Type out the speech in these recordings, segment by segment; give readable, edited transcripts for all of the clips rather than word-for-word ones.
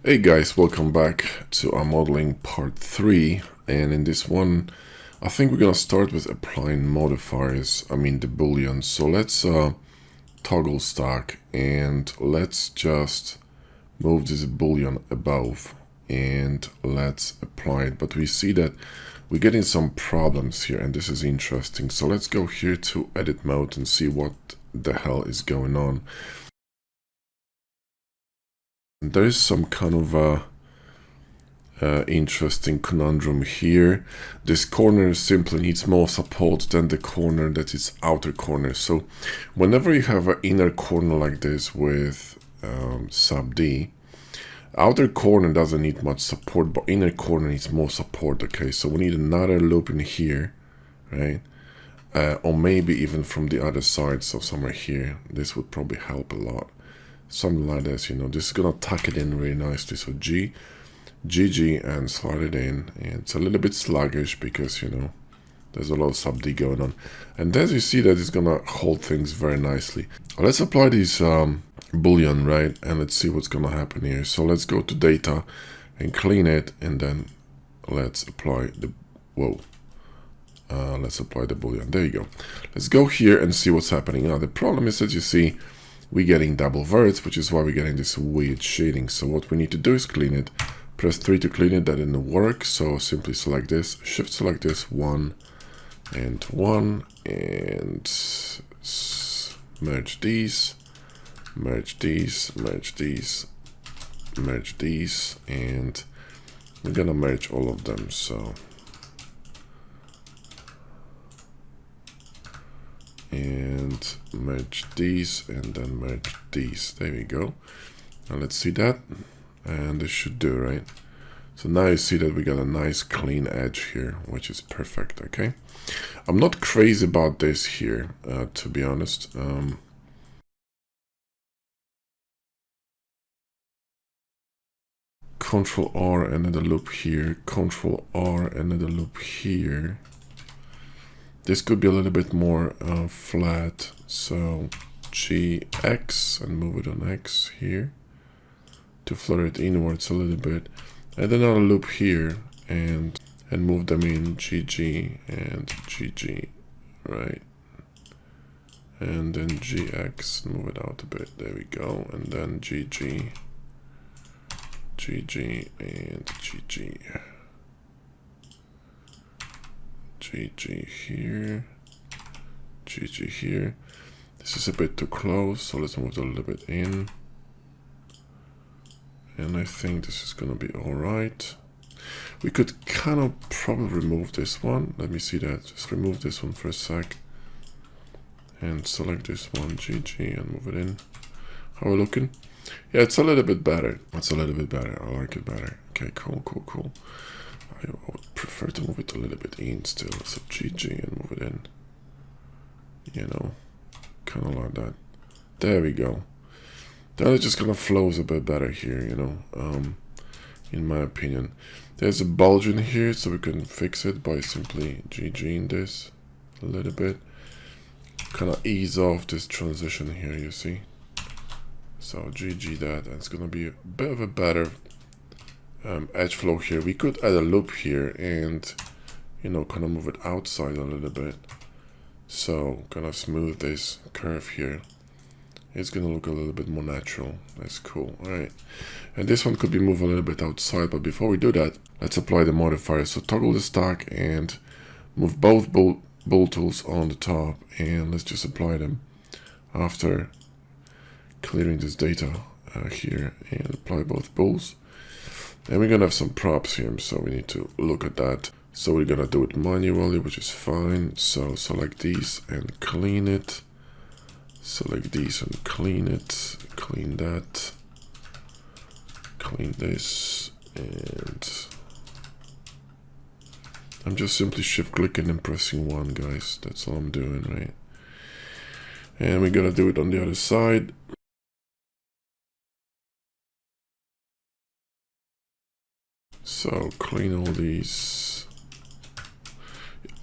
Hey guys, welcome back to our modeling part 3, and in this one I think we're gonna start with applying modifiers, the booleans. So let's toggle stack and let's just move this boolean above and let's apply it. But we see that we're getting some problems here, and this is interesting. So let's go here to edit mode and see what the hell is going on. There is some kind of interesting conundrum here. This corner simply needs more support than the corner that is outer corner. So whenever you have an inner corner like this with sub D, outer corner doesn't need much support, but inner corner needs more support. Okay, so we need another loop in here, right? Or maybe even from the other side, so somewhere here. This would probably help a lot. Something like this, this is gonna tuck it in really nicely. So GG and slide it in, and it's a little bit sluggish because there's a lot of sub D going on, and as you see that it's gonna hold things very nicely. Let's apply these boolean, right, and let's see what's gonna happen here. So let's go to data and clean it, and then let's apply the let's apply the boolean. There you go. Let's go here and see what's happening. Now the problem is that you see we're getting double verts, which is why we're getting this weird shading. So what we need to do is clean it. Press 3 to clean it. That didn't work, so simply select this, shift select this, 1 and 1, and merge these, merge these, merge these, merge these, and we're gonna merge all of them. So and merge these and then merge these. There we go. Now let's see that, and this should do, right? So now you see that we got a nice clean edge here, which is perfect. Okay, I'm not crazy about this here, to be honest. Control R, another loop here, Control R, another loop here. This could be a little bit more flat, so GX and move it on X here to flutter it inwards a little bit, and then I'll loop here and move them in GG and GG, right? And then GX, move it out a bit, there we go, and then GG, GG and GG. GG here, GG here. This is a bit too close, so let's move it a little bit in. And I think this is gonna be all right. We could kind of probably remove this one. Let me see that. Just remove this one for a sec. And select this one, GG, and move it in. How are we looking? Yeah, it's a little bit better. It's a little bit better. I like it better. Okay, cool, cool, cool. I would prefer to move it a little bit in still, so GG and move it in, kind of like that. There we go. Then it just kind of flows a bit better here, in my opinion. There's a bulge in here, so we can fix it by simply GGing this a little bit. Kind of ease off this transition here, you see. So GG that, and it's gonna be a bit of a better edge flow here. We could add a loop here and kind of move it outside a little bit, so kind of smooth this curve here. It's gonna look a little bit more natural. That's cool. All right, and this one could be moved a little bit outside, but before we do that, let's apply the modifier. So toggle the stack and move both bool tools on the top, and let's just apply them after clearing this data here, and apply both bools. And we're gonna have some props here, so we need to look at that. So we're gonna do it manually, which is fine. So select these and clean it. Select these and clean it. Clean that. Clean this. And I'm just simply shift clicking and pressing 1, guys. That's all I'm doing, right? And we're gonna do it on the other side. So clean all these.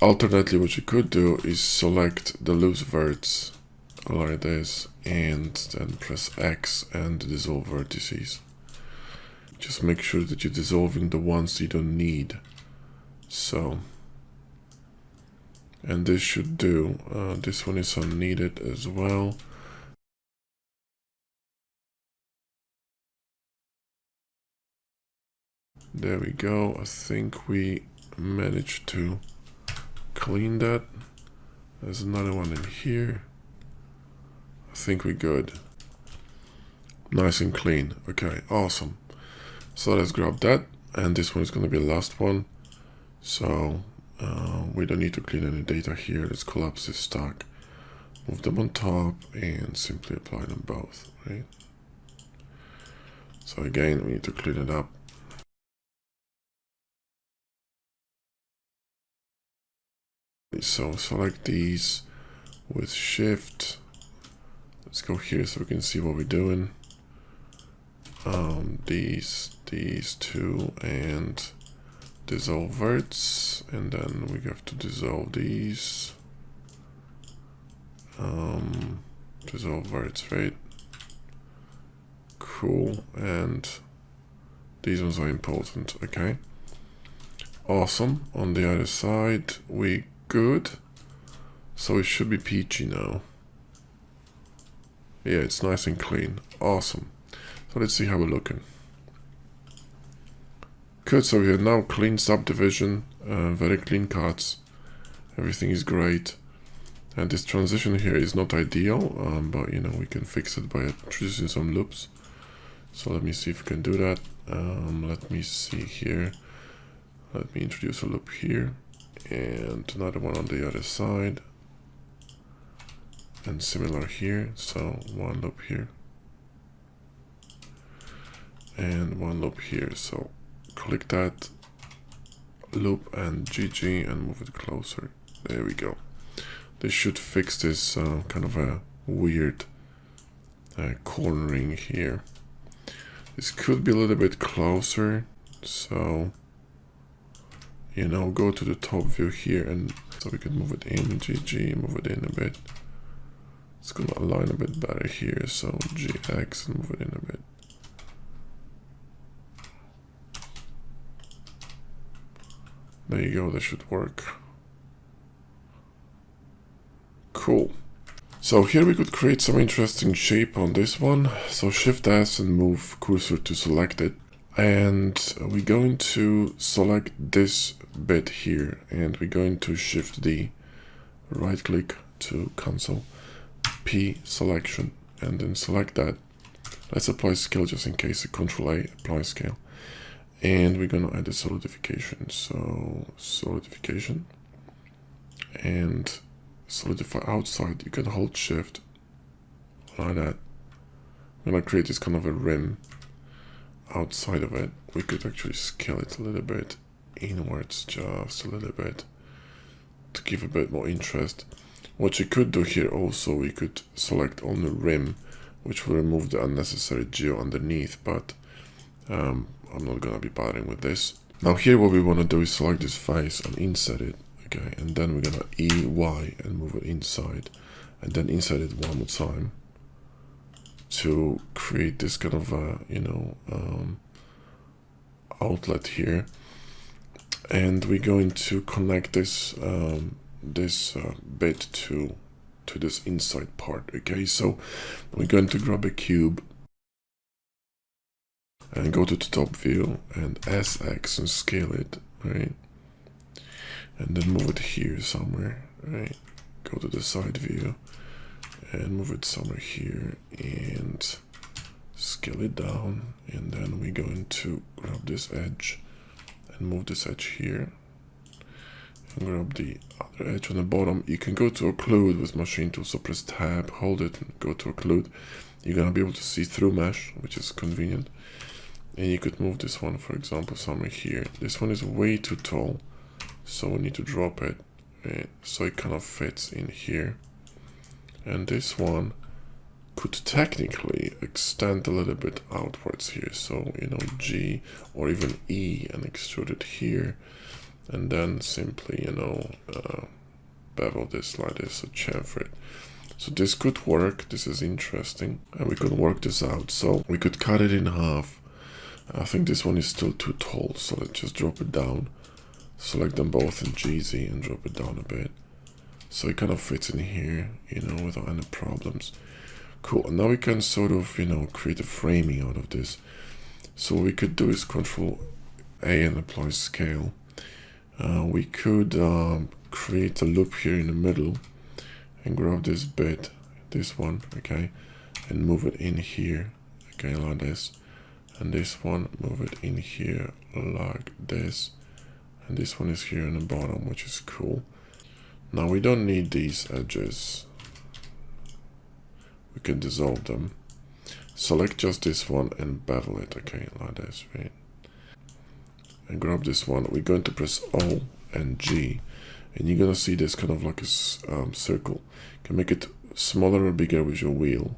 Alternately, what you could do is select the loose verts like this, and then press X and dissolve vertices. just make sure that you're dissolving the ones you don't need. So, and this should do. This one is unneeded as well. There we go. I think we managed to clean that. There's another one in here. I think we're good. Nice and clean. Okay, awesome. So let's grab that. And this one is going to be the last one. So we don't need to clean any data here. Let's collapse this stack. Move them on top and simply apply them both, right? So again, we need to clean it up. So select these with Shift. Let's go here so we can see what we're doing. These two, and dissolve verts, and then we have to dissolve these. Dissolve verts, right? Cool, and these ones are important. Okay, awesome. On the other side, we good. So it should be peachy now. Yeah, it's nice and clean. Awesome. So let's see how we're looking. Good, so we have now clean subdivision, very clean cuts. Everything is great. And this transition here is not ideal, but you know, we can fix it by introducing some loops. So let me see if we can do that. Let me see here. Let me introduce a loop here and another one on the other side. And similar here, so one loop here. And one loop here, so click that loop and GG and move it closer. There we go. This should fix this kind of a weird cornering here. This could be a little bit closer, so you know, go to the top view here, and so we can move it in, GG, move it in a bit. It's gonna align a bit better here, so GX and move it in a bit. There you go, that should work. Cool. So here we could create some interesting shape on this one. So Shift S and move cursor to select it. And we're going to select this bit here, and we're going to Shift D, right click to cancel, P selection, and then select that. Let's apply scale just in case, Control A, apply scale. And we're gonna add a solidification. So solidification and solidify outside. You can hold Shift like that. I'm gonna create this kind of a rim outside of it. We could actually scale it a little bit inwards, just a little bit, to give a bit more interest. What you could do here also, we could select only rim, which will remove the unnecessary geo underneath, but I'm not gonna be bothering with this. Now here what we want to do is select this face and insert it, okay, and then we're gonna EY and move it inside, and then insert it one more time to create this kind of you know, outlet here. And we're going to connect this bit to this inside part. Okay, so we're going to grab a cube and go to the top view and SX and scale it, right? And then move it here somewhere, right? Go to the side view and move it somewhere here and scale it down. And then we're going to grab this edge and move this edge here and grab the other edge on the bottom. You can go to occlude with machine tool, so press tab, hold it, and go to occlude. You're gonna be able to see through mesh, which is convenient. And you could move this one, for example, somewhere here. This one is way too tall, so we need to drop it, right? So it kind of fits in here. And this one could technically extend a little bit outwards here, so you know, G or even E, and extrude it here, and then simply, you know, bevel this like this, so chamfer it. So this could work. This is interesting, and we could work this out. So we could cut it in half I think this one is still too tall, so let's just drop it down. Select them both in GZ and drop it down a bit. So it kind of fits in here, you know, without any problems. Cool, and now we can sort of, you know, create a framing out of this. So what we could do is Control A and apply scale. We could create a loop here in the middle and grab this bit, this one, okay, and move it in here, okay, like this. And this one, move it in here like this. And this one is here in the bottom, which is cool. Now we don't need these edges. We can dissolve them. Select just this one and bevel it, okay, like this, right? And grab this one. We're going to press O and G, and you're gonna see this kind of like a circle. You can make it smaller or bigger with your wheel,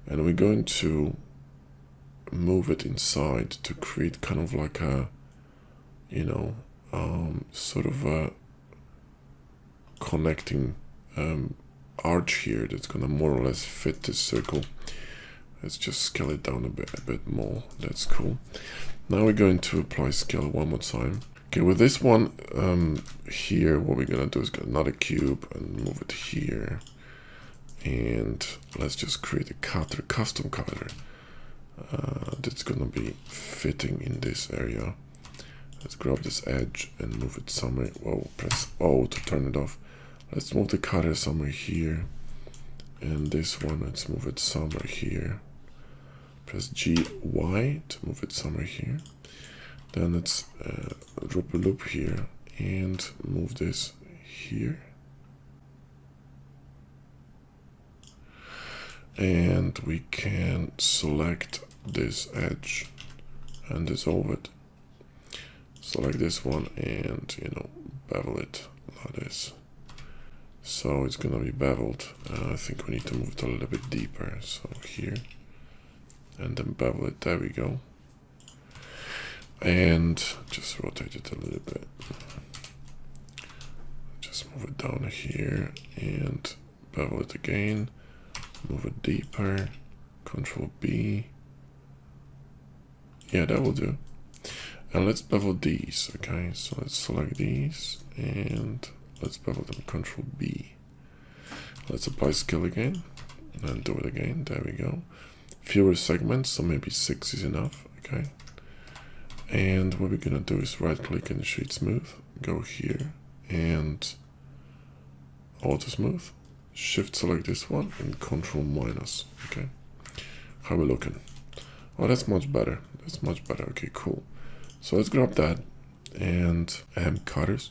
and we're going to move it inside to create kind of like a, you know, sort of a connecting arch here that's gonna more or less fit this circle. Let's just scale it down a bit more. That's cool. Now we're going to apply scale one more time. Okay, with this one here, what we're gonna do is get another cube and move it here. And let's just create a cutter, custom cutter, that's gonna be fitting in this area. Let's grab this edge and move it somewhere. Well, press O to turn it off. Let's move the cutter somewhere here. And this one, let's move it somewhere here. Press GY to move it somewhere here. Then let's drop a loop here and move this here. And we can select this edge and dissolve it. Select this one and, you know, bevel it like this. So it's gonna be beveled. I think we need to move it a little bit deeper. So here, and then bevel it. There we go. And just rotate it a little bit. Just move it down here and bevel it again. Move it deeper. Control B. Yeah, that will do. And let's bevel these. Okay, so let's select these and let's bevel them. Control B. Let's apply scale again and do it again. There we go. Fewer segments, so maybe 6 is enough. Okay. And what we're gonna do is right click and shade smooth. Go here and auto smooth. Shift select this one and Control minus. Okay. How we looking? Oh, that's much better. That's much better. Okay, cool. So let's grab that and cutters.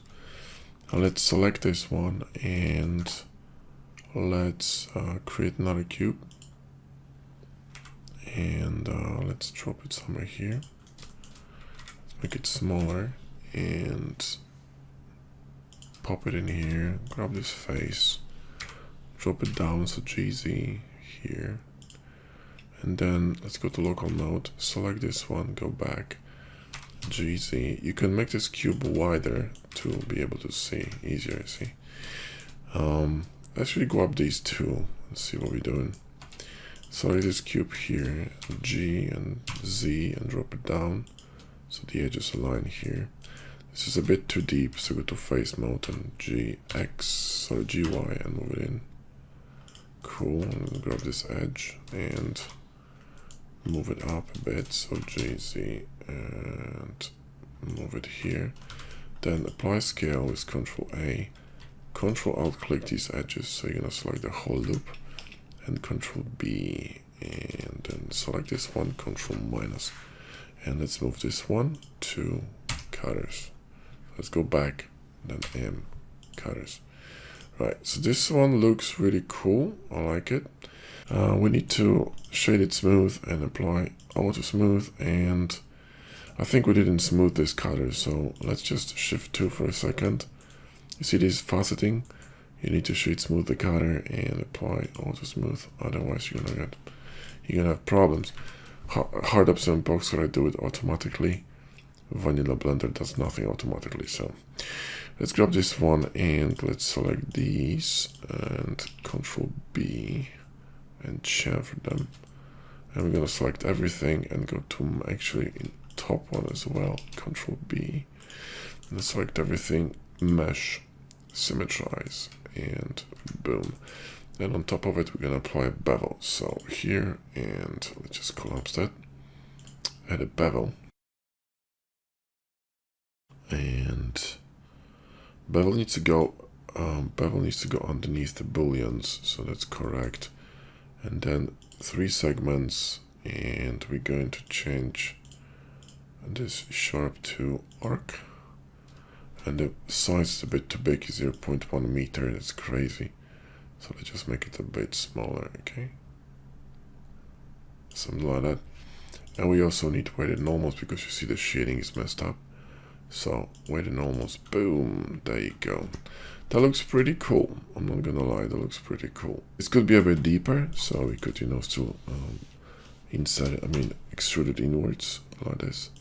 Let's select this one and let's create another cube. And let's drop it somewhere here. Let's make it smaller and pop it in here. Grab this face. Drop it down, so GZ here. And then let's go to local mode. Select this one, go back. GZ. You can make this cube wider to be able to see easier. See, let's really grab these two and see what we're doing. Select this cube here, G and Z, and drop it down so the edges align here. This is a bit too deep, so go to face mode and GY and move it in. Cool. And grab this edge and move it up a bit, so GZ, and move it here. Then apply scale with Control A. Control Alt click these edges, so you're gonna select the whole loop, and Control B, and then select this one, Control minus, and let's move this one to cutters. Let's go back, then M cutters. Right, so this one looks really cool. I like it. We need to shade it smooth and apply auto smooth, and I think we didn't smooth this cutter, so let's just shift 2 for a second. You see this faceting? You need to shade smooth the cutter and apply auto smooth, otherwise you're gonna have problems. Hard ups and box I do it automatically. Vanilla Blender does nothing automatically, so let's grab this one and let's select these and Control B and chamfer them. And we're gonna select everything and go to actually top one as well. Control B. And select everything, mesh, symmetrize, and boom. Then on top of it, we're going to apply a bevel. So here, and let's just collapse that. Add a bevel. And bevel needs to go underneath the booleans, so that's correct. And then 3 segments, and we're going to change this sharp to arc. And the size is a bit too big, 0.1 meter, that's crazy. So let's just make it a bit smaller, okay? Something like that. And we also need weighted normals because you see the shading is messed up. So weighted normals, boom, there you go. That looks pretty cool. I'm not gonna lie, that looks pretty cool. It could be a bit deeper, so we could, still insert it, extrude it inwards like this.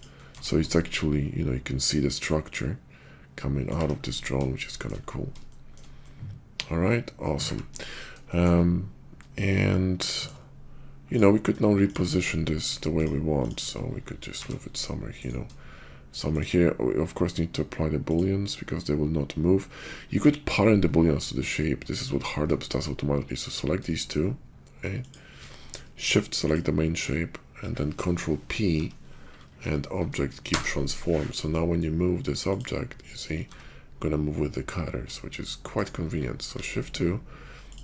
So it's actually, you can see the structure coming out of this drone, which is kind of cool. All right, awesome. And we could now reposition this the way we want. So we could just move it somewhere, somewhere here. We of course need to apply the booleans because they will not move. You could parent the booleans to the shape. This is what Hardups does automatically. So select these two, okay? Shift select the main shape, and then Control P, and object keep transform. So now when you move this object, you see, gonna move with the cutters, which is quite convenient. So Shift 2,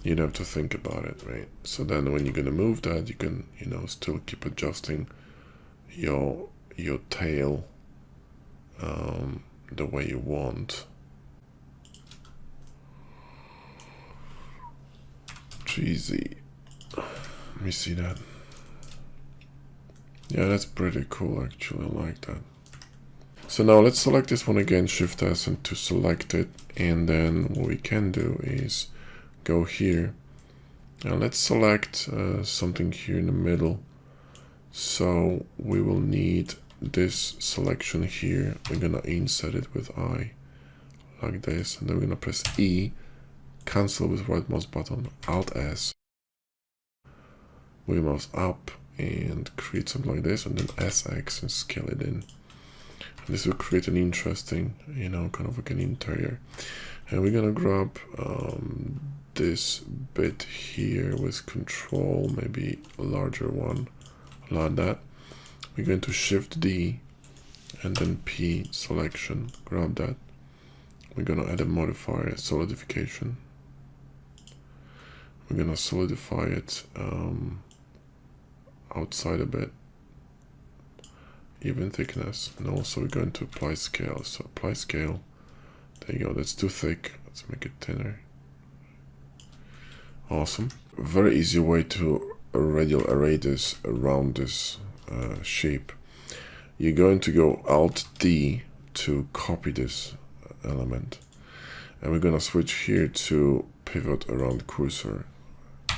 you don't have to think about it, right? So then when you're gonna move that, you can, still keep adjusting your tail the way you want. Cheesy. Let me see that. Yeah, that's pretty cool actually, I like that. So now let's select this one again, Shift S, and to select it, and then what we can do is go here and let's select something here in the middle. So we will need this selection here. We're gonna insert it with I like this, and then we're gonna press E, cancel with right mouse button, Alt S, move mouse up and create something like this, and then SX and scale it in. And this will create an interesting, kind of like an interior. And we're gonna grab this bit here with Control, maybe a larger one, like that. We're going to Shift D and then P selection, grab that. We're gonna add a modifier, solidification. We're gonna solidify it outside a bit, even thickness, and also we're going to apply scale. So apply scale, there you go, that's too thick, let's make it thinner. Awesome. Very easy way to radial array this around this shape. You're going to go Alt D to copy this element, and we're gonna switch here to pivot around cursor.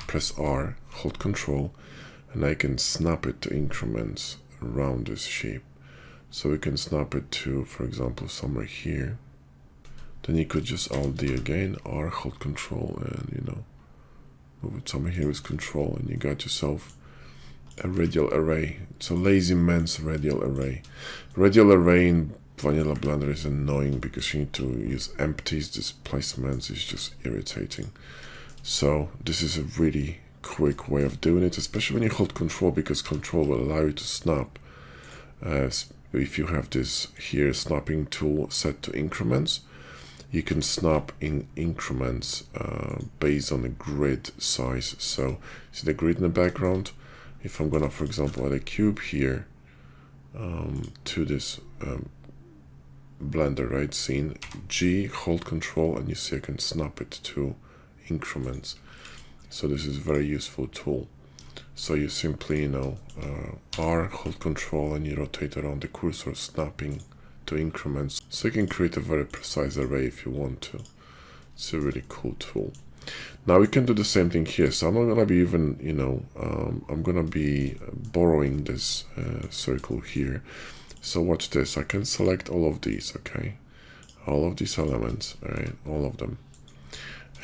Press R, hold Control, and I can snap it to increments around this shape. So we can snap it to, for example, somewhere here. Then you could just Alt D again, R, hold Control, and move it somewhere here with Control, and you got yourself a radial array. It's a lazy man's radial array. Radial array in vanilla Blender is annoying because you need to use empties. Displacements is just irritating. So this is a really quick way of doing it, especially when you hold Control, because Control will allow you to snap. If you have this here snapping tool set to increments, you can snap in increments based on the grid size. So see the grid in the background? If I'm gonna, for example, add a cube here to this Blender, right, scene, G, hold Control, and you see I can snap it to increments. So this is a very useful tool. So you simply, R, hold Control, and you rotate around the cursor, snapping to increments. So you can create a very precise array if you want to. It's a really cool tool. Now we can do the same thing here. So I'm not gonna be even, I'm gonna be borrowing this circle here. So watch this. I can select all of these, okay? All of these elements, right? All of them.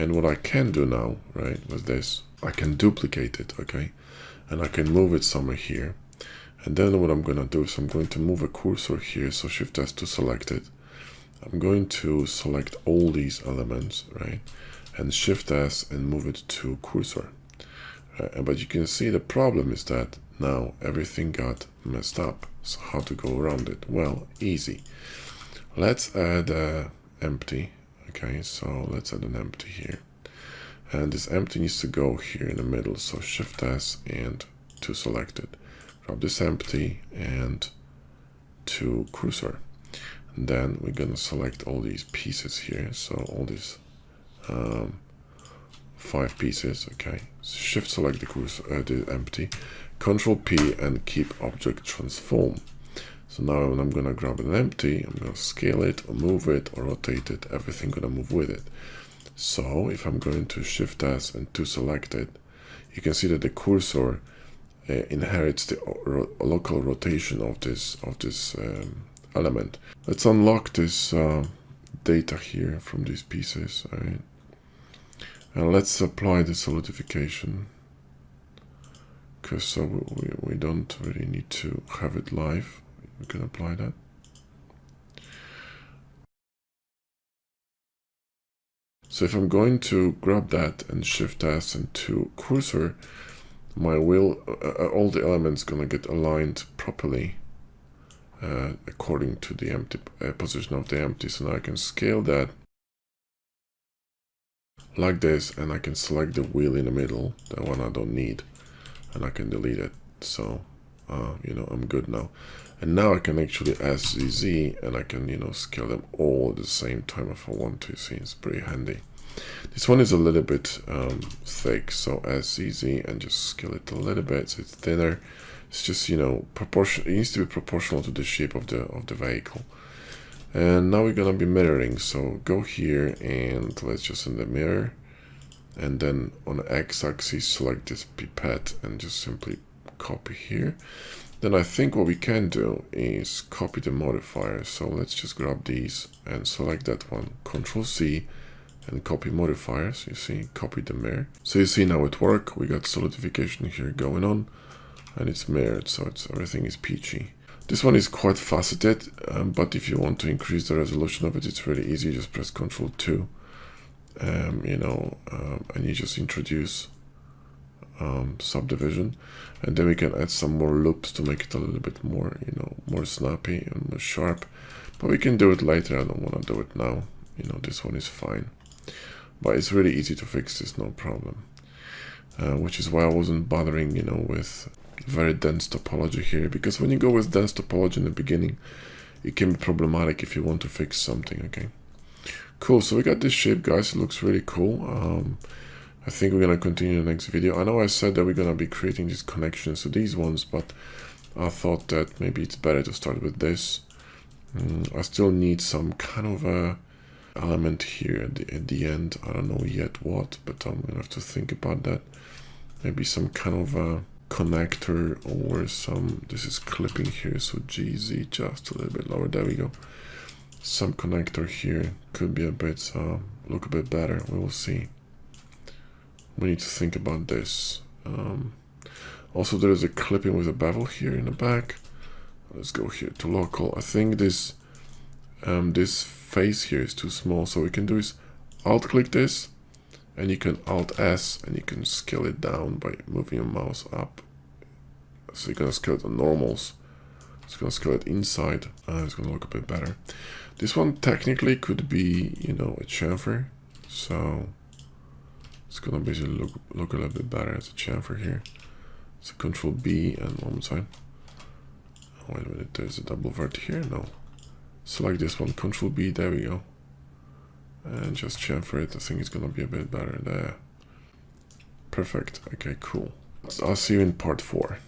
And what I can do now, right, with this, I can duplicate it, okay? And I can move it somewhere here. And then what I'm gonna do is I'm going to move a cursor here, so Shift S to select it. I'm going to select all these elements, right? And Shift S and move it to cursor. But you can see the problem is that now everything got messed up. So how to go around it? Well, easy. Let's add empty. Okay, so let's add an empty here. And this empty needs to go here in the middle. So Shift S and to select it. Grab this empty and to cursor. And then we're gonna select all these pieces here. So all these 5 pieces. Okay, Shift select the cursor, the empty, Control P and keep object transform. So now when I'm gonna grab an empty, I'm gonna scale it or move it or rotate it. Everything gonna move with it. So if I'm going to Shift S and to select it, you can see that the cursor inherits the local rotation of this element. Let's unlock this data here from these pieces. Right? And let's apply the solidification, because we don't really need to have it live. We can apply that. So if I'm going to grab that and Shift S and to cursor, my wheel, all the elements gonna get aligned properly according to the empty position of the empty. So now I can scale that like this, and I can select the wheel in the middle, the one I don't need, and I can delete it. So you know, I'm good now. And now I can actually SZZ, and I can, you know, scale them all at the same time if I want to. See, it's pretty handy. This one is a little bit thick, so SZZ and just scale it a little bit so it's thinner. It's just, you know, proportion. It needs to be proportional to the shape of the vehicle. And now we're gonna be mirroring. So go here and let's just in the mirror, and then on the x-axis select this pipette and just simply copy here. Then I think what we can do is copy the modifiers. So let's just grab these and select that one, Control C, and copy modifiers. You see, copy the mirror. So you see now it works. We got solidification here going on, and it's mirrored, so everything is peachy. This one is quite faceted, but if you want to increase the resolution of it, it's really easy. You just press Ctrl 2, you know, and you just introduce subdivision, and then we can add some more loops to make it a little bit more, you know, more snappy and more sharp. But we can do it later. I don't want to do it now. You know, this one is fine, but it's really easy to fix this, no problem. Which is why I wasn't bothering, you know, with very dense topology here, because when you go with dense topology in the beginning, it can be problematic if you want to fix something. Okay, cool. So we got this shape, guys. It looks really cool. I think we're gonna continue in the next video. I know I said that we're gonna be creating these connections to these ones, but I thought that maybe it's better to start with this. I still need some kind of a element here at the end. I don't know yet what, but I'm gonna have to think about that. Maybe some kind of a connector or some, this is clipping here, so GZ just a little bit lower. There we go. Some connector here could be a bit, look a bit better. We will see. We need to think about this. Also, there is a clipping with a bevel here in the back. Let's go here to local. I think this this face here is too small, so we can do is alt click this, and you can alt S, and you can scale it down by moving your mouse up. So you're gonna scale it on normals. It's gonna scale it inside. It's gonna look a bit better. This one technically could be, you know, a chamfer, so it's gonna basically look a little bit better as a chamfer here. So Control B and one more time. Oh, wait a minute, there's a double vert here. No, select this one, Control B. There we go, and just chamfer it. I think it's gonna be a bit better there. Perfect. Okay, cool. I'll see you in part 4.